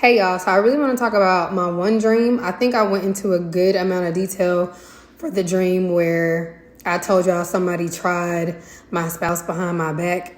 Hey y'all, so I really want to talk about my one dream. I think I went into a good amount of detail for the dream where I told y'all somebody tried my spouse behind my back.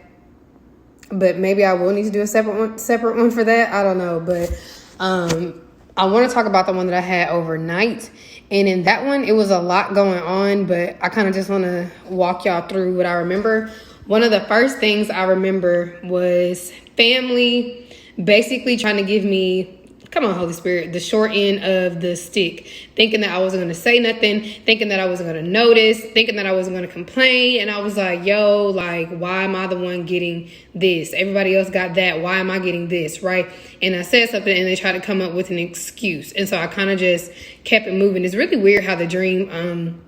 But maybe I will need to do a separate one for that. I don't know. But I want to talk about the one that I had overnight. And in that one, it was a lot going on, but I kind of just want to walk y'all through what I remember. One of the first things I remember was family basically trying to give me, come on, Holy Spirit, the short end of the stick, thinking that I wasn't going to say nothing, thinking that I wasn't going to notice, thinking that I wasn't going to complain. And I was like, yo, like, why am I the one getting this? Everybody else got that. Why am I getting this? Right. And I said something and they tried to come up with an excuse. And so I kind of just kept it moving. It's really weird how the dream,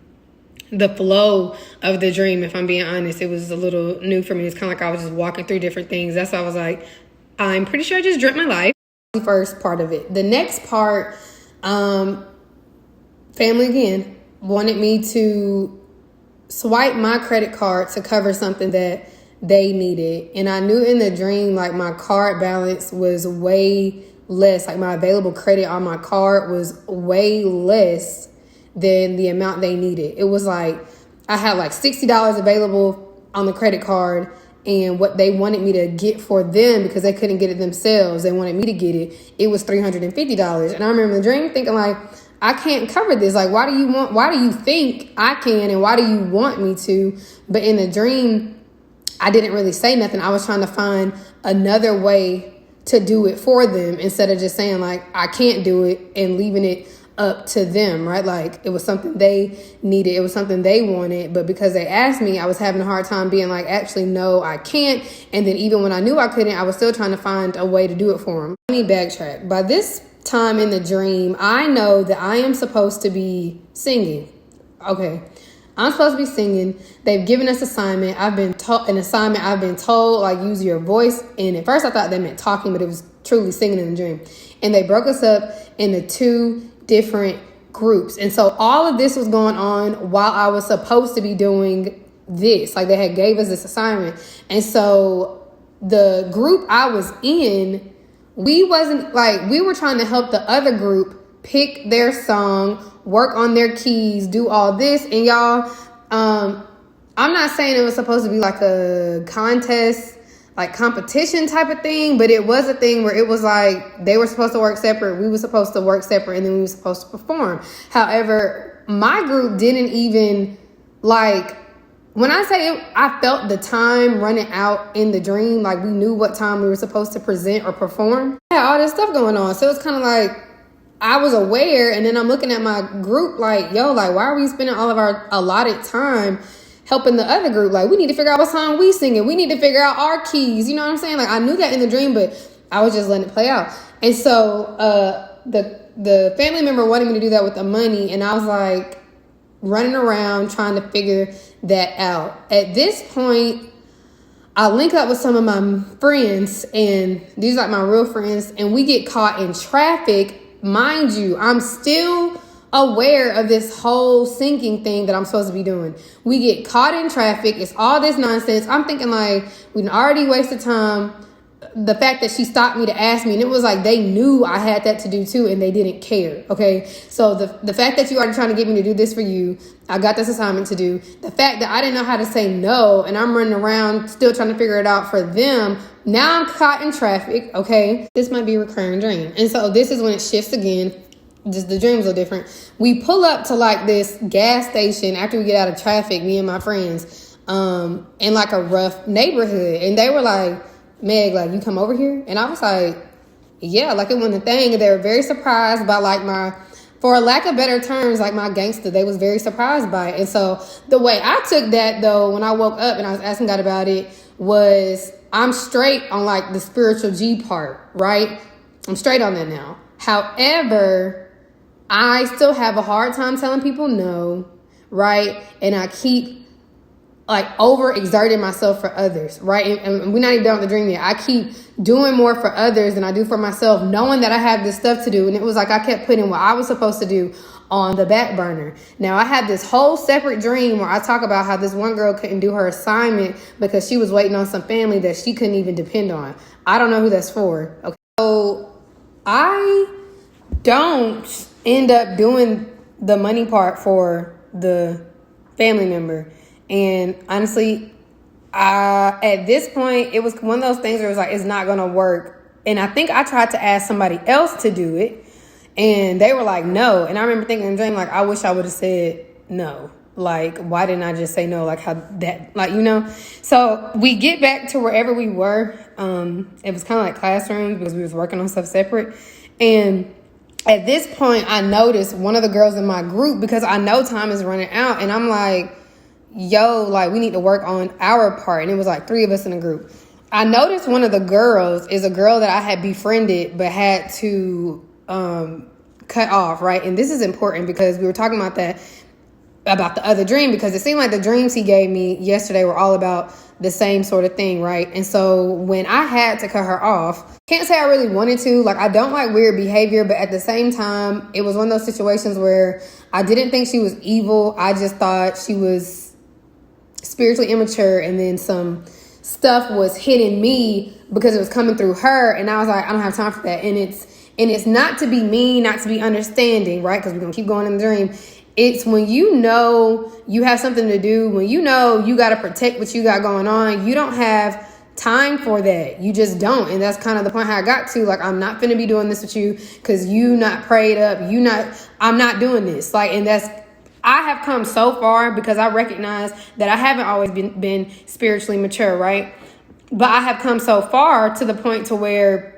the flow of the dream, if I'm being honest, it was a little new for me. It's kind of like I was just walking through different things. That's why I was like, I'm pretty sure I just dreamt my life. First part of it. The next part, family again wanted me to swipe my credit card to cover something that they needed. And I knew in the dream, like, my card balance was way less. Like, my available credit on my card was way less than the amount they needed. It was like I had like $60 available on the credit card, and what they wanted me to get for them, because they couldn't get it themselves, they wanted me to get it, it was $350. And I remember the dream thinking, like, I can't cover this. Like, why do you think I can, and why do you want me to? But in the dream, I didn't really say nothing. I was trying to find another way to do it for them, instead of just saying, like, I can't do it and leaving it up to them, right? Like, it was something they needed, it was something they wanted, but because they asked me, I was having a hard time being like, actually, no, I can't. And then even when I knew I couldn't, I was still trying to find a way to do it for them. Let me backtrack. By this time in the dream, I know that I am supposed to be singing. Okay, I'm supposed to be singing. They've given us assignment. I've been told, like, use your voice. And at first I thought they meant talking, but it was truly singing in the dream. And they broke us up into two different groups. And so all of this was going on while I was supposed to be doing this. Like, they had gave us this assignment. And so the group I was in, we were trying to help the other group pick their song, work on their keys, do all this. And y'all, I'm not saying it was supposed to be like a contest, like competition type of thing, but it was a thing where it was like they were supposed to work separate, we were supposed to work separate, and then we were supposed to perform. However, my group didn't even, like, when I say it, I felt the time running out in the dream. Like, we knew what time we were supposed to present or perform. I had all this stuff going on, so it's kind of like I was aware, and then I'm looking at my group like, yo, like, why are we spending all of our allotted time helping the other group? Like, we need to figure out what song we singing. We need to figure out our keys. You know what I'm saying? Like, I knew that in the dream, but I was just letting it play out. And so the family member wanted me to do that with the money, and I was like running around trying to figure that out. At this point, I link up with some of my friends, and these are like my real friends, and we get caught in traffic. Mind you, I'm still aware of this whole sinking thing that I'm supposed to be doing. We get caught in traffic. It's all this nonsense. I'm thinking, like, we already wasted time. The fact that she stopped me to ask me, and it was like they knew I had that to do too, and they didn't care. Okay, so the fact that you are trying to get me to do this for you, I got this assignment to do. The fact that I didn't know how to say no, and I'm running around still trying to figure it out for them. Now I'm caught in traffic. Okay, this might be a recurring dream, and so this is when it shifts again. Just the dreams are different. We pull up to like this gas station after we get out of traffic, me and my friends, in like a rough neighborhood. And they were like, Meg, like, you come over here? And I was like, yeah, like, it wasn't a thing. And they were very surprised by like for lack of better terms, like my gangster. They was very surprised by it. And so the way I took that, though, when I woke up and I was asking God about it, was I'm straight on like the spiritual G part, right? I'm straight on that now. However, I still have a hard time telling people no, right? And I keep like overexerting myself for others, right? And we're not even done with the dream yet. I keep doing more for others than I do for myself, knowing that I have this stuff to do. And it was like I kept putting what I was supposed to do on the back burner. Now, I had this whole separate dream where I talk about how this one girl couldn't do her assignment because she was waiting on some family that she couldn't even depend on. I don't know who that's for. Okay. So I don't end up doing the money part for the family member. And honestly, at this point, it was one of those things where it was like, it's not going to work. And I think I tried to ask somebody else to do it, and they were like, no. And I remember thinking in the dream, like, I wish I would have said no. Like, why didn't I just say no? Like, how that, like, you know? So we get back to wherever we were. It was kind of like classrooms because we was working on stuff separate. And at this point, I noticed one of the girls in my group, because I know time is running out, and I'm like, yo, like, we need to work on our part. And it was like 3 of us in the group. I noticed one of the girls is a girl that I had befriended but had to cut off, right? And this is important because we were talking about that, about the other dream, because it seemed like the dreams he gave me yesterday were all about the same sort of thing, right? And so when I had to cut her off, can't say I really wanted to. Like, I don't like weird behavior, but at the same time, it was one of those situations where I didn't think she was evil. I just thought she was spiritually immature, and then some stuff was hitting me because it was coming through her, and I was like, I don't have time for that. And it's not to be mean, not to be understanding, right? Because we're gonna keep going in the dream. It's when you know you have something to do, when you know you got to protect what you got going on, you don't have time for that. You just don't. And that's kind of the point how I got to, like, I'm not finna be doing this with you because you not prayed up. I'm not doing this. Like, and I have come so far because I recognize that I haven't always been spiritually mature, right? But I have come so far to the point to where,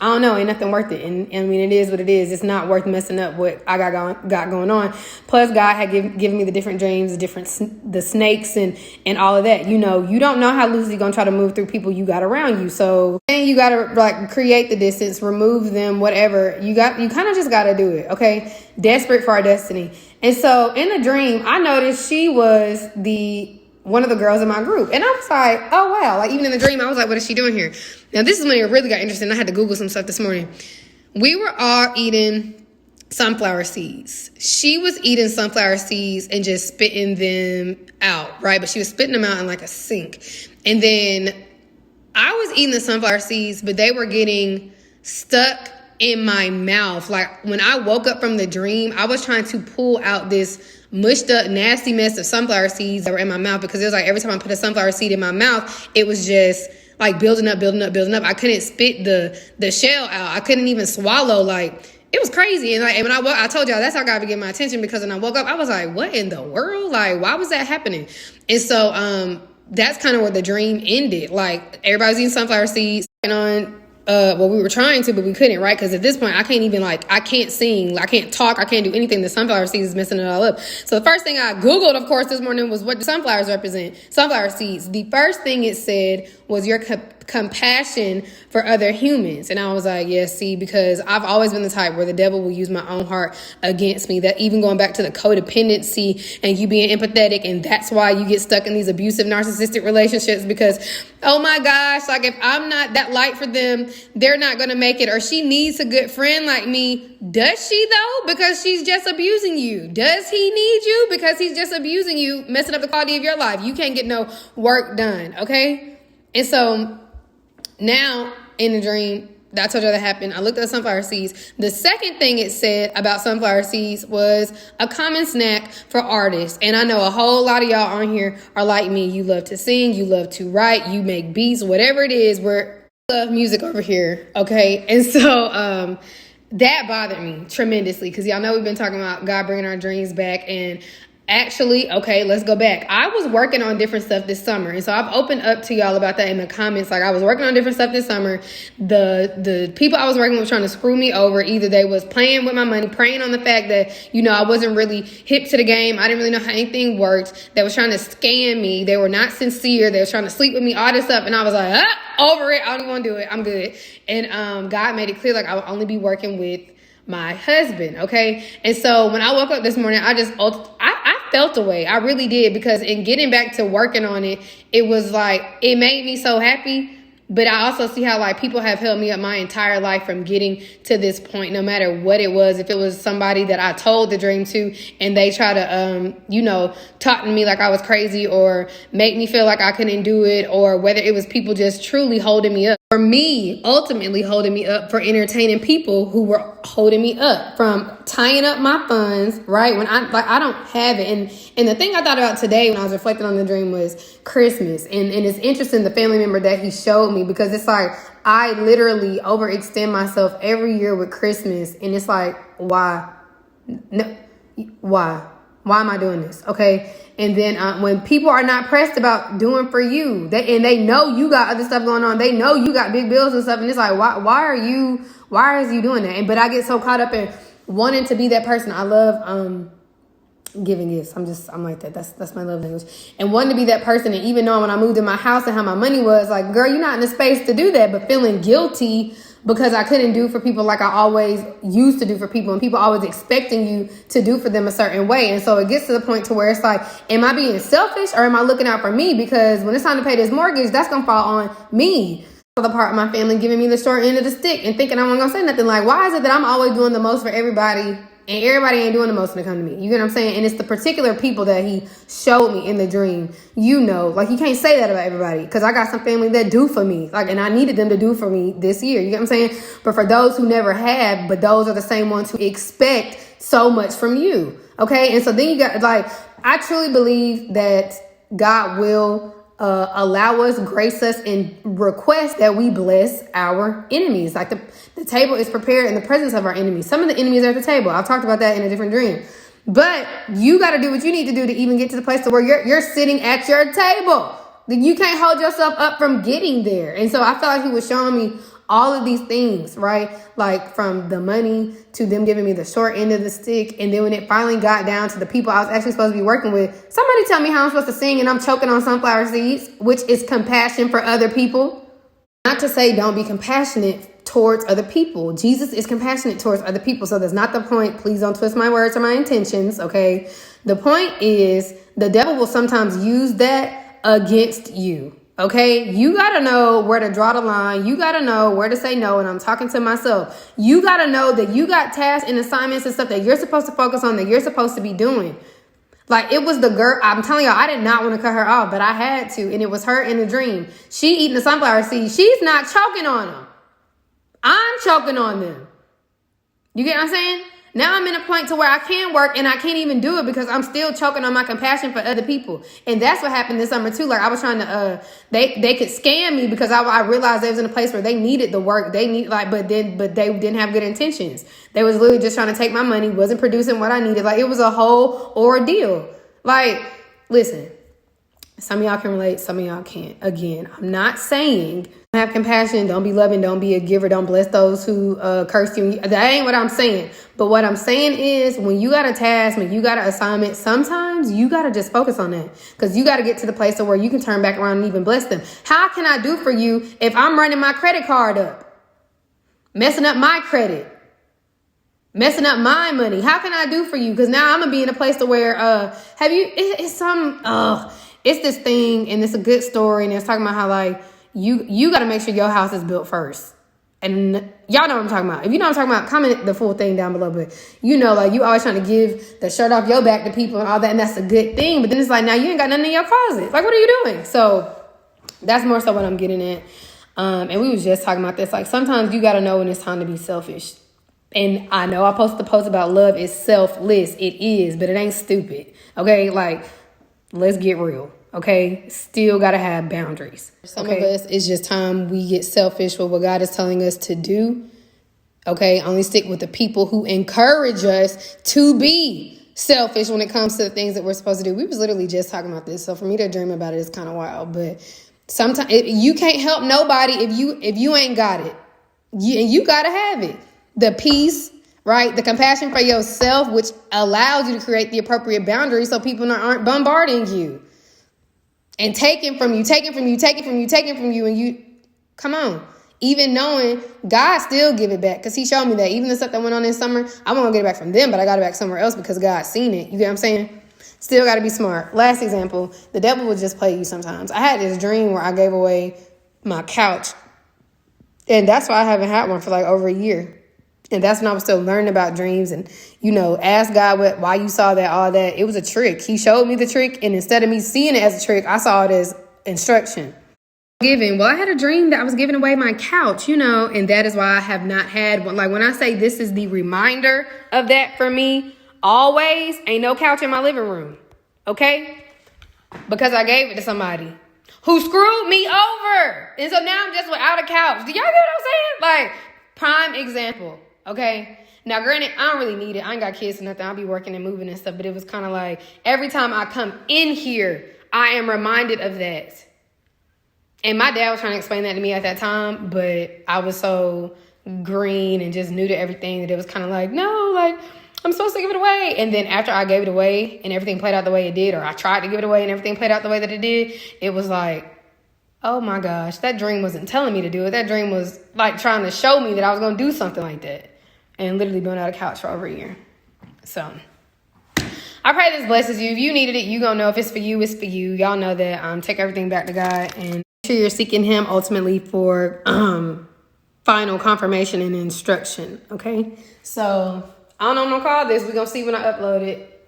I don't know, ain't nothing worth it. And I mean, it is what it is. It's not worth messing up what I got going on. Plus, God had given me the different dreams, the snakes and all of that. You know, you don't know how loosely you're going to try to move through people you got around you. So then you got to, like, create the distance, remove them, whatever. You kind of just got to do it, okay? Desperate for our destiny. And so in the dream, I noticed she was one of the girls in my group. And I was like, oh, wow. Like, even in the dream, I was like, what is she doing here? Now, this is when it really got interesting. I had to Google some stuff this morning. We were all eating sunflower seeds. She was eating sunflower seeds and just spitting them out, right? But she was spitting them out in like a sink. And then I was eating the sunflower seeds, but they were getting stuck in my mouth. Like, when I woke up from the dream, I was trying to pull out this mushed up, nasty mess of sunflower seeds that were in my mouth, because it was like every time I put a sunflower seed in my mouth, it was just like building up. I couldn't spit the shell out. I couldn't even swallow. Like, it was crazy. And like, when I told y'all, that's how God would get my attention, because when I woke up, I was like, what in the world? Like, why was that happening? And so that's kind of where the dream ended. Like, everybody's eating sunflower seeds and on. Well, we were trying to, but we couldn't, right? Because at this point, I can't even, like, I can't sing, I can't talk, I can't do anything. The sunflower seeds is messing it all up. So the first thing I Googled, of course, this morning was, what do sunflowers represent? Sunflower seeds. The first thing it said was your compassion for other humans. And I was like, yes, see, because I've always been the type where the devil will use my own heart against me. That even going back to the codependency and you being empathetic, and that's why you get stuck in these abusive narcissistic relationships, because, oh my gosh, like, if I'm not that light for them, they're not going to make it. Or she needs a good friend like me. Does she though? Because she's just abusing you. Does he need you? Because he's just abusing you, messing up the quality of your life. You can't get no work done. Okay. And so now in the dream, I told you that happened. I looked at sunflower seeds. The second thing it said about sunflower seeds was a common snack for artists. And I know a whole lot of y'all on here are like me. You love to sing. You love to write. You make beats, whatever it is. We're love music over here. Okay. And so, that bothered me tremendously, because y'all know we've been talking about God bringing our dreams back. And actually, okay, let's go back. I was working on different stuff this summer. And so I've opened up to y'all about that in the comments. Like, I was working on different stuff this summer. The people I was working with trying to screw me over. Either they was playing with my money, preying on the fact that, you know, I wasn't really hip to the game. I didn't really know how anything worked. They was trying to scam me. They were not sincere. They was trying to sleep with me, all this stuff. And I was like, over it. I don't even want to do it. I'm good. And God made it clear, like, I would only be working with my husband. Okay. And so when I woke up this morning, I felt a way. I really did, because in getting back to working on it, it was like, it made me so happy. But I also see how, like, people have held me up my entire life from getting to this point, no matter what it was. If it was somebody that I told the dream to and they try to, talk to me like I was crazy or make me feel like I couldn't do it, or whether it was people just truly holding me up for me, ultimately holding me up, for entertaining people who were holding me up, from tying up my funds, right? When I don't have it. And the thing I thought about today when I was reflecting on the dream was Christmas. And it's interesting, the family member that he showed me, because it's like, I literally overextend myself every year with Christmas. And it's like, why? No, why? Why am I doing this? Okay. And then when people are not pressed about doing for you, they know you got other stuff going on. They know you got big bills and stuff. And it's like, why is you doing that? But I get so caught up in wanting to be that person. I love giving gifts. I'm like that. That's my love language. And wanting to be that person. And even knowing when I moved in my house and how my money was, like, girl, you're not in the space to do that. But feeling guilty because I couldn't do for people like I always used to do for people, and people always expecting you to do for them a certain way. And so it gets to the point to where it's like, am I being selfish or am I looking out for me? Because when it's time to pay this mortgage, that's going to fall on me. The part of my family giving me the short end of the stick and thinking I wasn't going to say nothing. Like, why is it that I'm always doing the most for everybody and everybody ain't doing the most when it comes to me? You get what I'm saying? And it's the particular people that he showed me in the dream. Like, you can't say that about everybody, because I got some family that do for me. Like, and I needed them to do for me this year. You get what I'm saying? But for those who never have, but those are the same ones who expect so much from you. Okay. And so then you got, like, I truly believe that God will allow us, grace us, and request that we bless our enemies. Like the table is prepared in the presence of our enemies. Some of the enemies are at the table. I've talked about that in a different dream. But you got to do what you need to do to even get to the place to where you're sitting at your table. You can't hold yourself up from getting there. And so I felt like he was showing me all of these things, right? Like from the money to them giving me the short end of the stick. And then when it finally got down to the people I was actually supposed to be working with, somebody tell me how I'm supposed to sing and I'm choking on sunflower seeds, which is compassion for other people. Not to say don't be compassionate towards other people. Jesus is compassionate towards other people. So that's not the point. Please don't twist my words or my intentions, okay? The point is the devil will sometimes use that against you. Okay, you got to know where to draw the line. You got to know where to say no. And I'm talking to myself. You got to know that you got tasks and assignments and stuff that you're supposed to focus on, that you're supposed to be doing. Like, it was the girl. I'm telling y'all, I did not want to cut her off, but I had to. And it was her in the dream. She eating the sunflower seeds. She's not choking on them. I'm choking on them. You get what I'm saying? Now I'm in a point to where I can work and I can't even do it because I'm still choking on my compassion for other people. And that's what happened this summer too. Like, I was trying to, they could scam me because I realized they was in a place where they needed the work. They need but they didn't have good intentions. They was literally just trying to take my money, wasn't producing what I needed. Like, it was a whole ordeal. Like, listen, some of y'all can relate, some of y'all can't. Again, I'm not saying have compassion, don't be loving, don't be a giver, don't bless those who curse you. That ain't what I'm saying. But what I'm saying is, when you got a task, when you got an assignment, sometimes you got to just focus on that, because you got to get to the place of where you can turn back around and even bless them. How can I do for you if I'm running my credit card up, messing up my credit, messing up my money? How can I do for you? Because now I'm gonna be in a place to where it's this thing, and it's a good story, and it's talking about how, like, you got to make sure your house is built first. And y'all know what I'm talking about. If you know what I'm talking about, comment the full thing down below. But like, you always trying to give the shirt off your back to people and all that, and that's a good thing. But then it's like, now you ain't got nothing in your closet. Like, what are you doing? So that's more so what I'm getting at. And we was just talking about this. Like, sometimes you got to know when it's time to be selfish. And I know I posted the post about love is selfless. It is, but it ain't stupid. Okay, like, let's get real. Okay, still got to have boundaries. Some of us, it's just time we get selfish with what God is telling us to do. Okay, only stick with the people who encourage us to be selfish when it comes to the things that we're supposed to do. We was literally just talking about this. So for me to dream about it is kind of wild. But sometimes you can't help nobody if you ain't got it. You got to have it. The peace, right? The compassion for yourself, which allows you to create the appropriate boundaries so people aren't bombarding you and taking from you, and you, come on. Even knowing God still give it back, because he showed me that even the stuff that went on this summer, I won't get it back from them, but I got it back somewhere else because God seen it. You get what I'm saying? Still got to be smart. Last example, the devil will just play you sometimes. I had this dream where I gave away my couch, and that's why I haven't had one for like over a year. And that's when I was still learning about dreams and, ask God why you saw that, all that. It was a trick. He showed me the trick. And instead of me seeing it as a trick, I saw it as instruction. Giving. Well, I had a dream that I was giving away my couch, you know, and that is why I have not had one. Like when I say this is the reminder of that for me, always ain't no couch in my living room. Okay? Because I gave it to somebody who screwed me over. And so now I'm just without a couch. Do y'all get what I'm saying? Like, prime example. Okay? Now, granted, I don't really need it. I ain't got kids or nothing. I'll be working and moving and stuff. But it was kind of like every time I come in here, I am reminded of that. And my dad was trying to explain that to me at that time, but I was so green and just new to everything that it was kind of like, no, like, I'm supposed to give it away. And then after I gave it away and everything played out the way it did, or I tried to give it away and everything played out the way that it did, it was like, oh my gosh, that dream wasn't telling me to do it. That dream was like trying to show me that I was going to do something like that. And literally been out of couch for over a year. So I pray this blesses you. If you needed it, you going to know if it's for you, it's for you. Y'all know that. Take everything back to God and make sure you're seeking him ultimately for final confirmation and instruction. Okay. So I don't know what I'm going to call this. We're going to see when I upload it.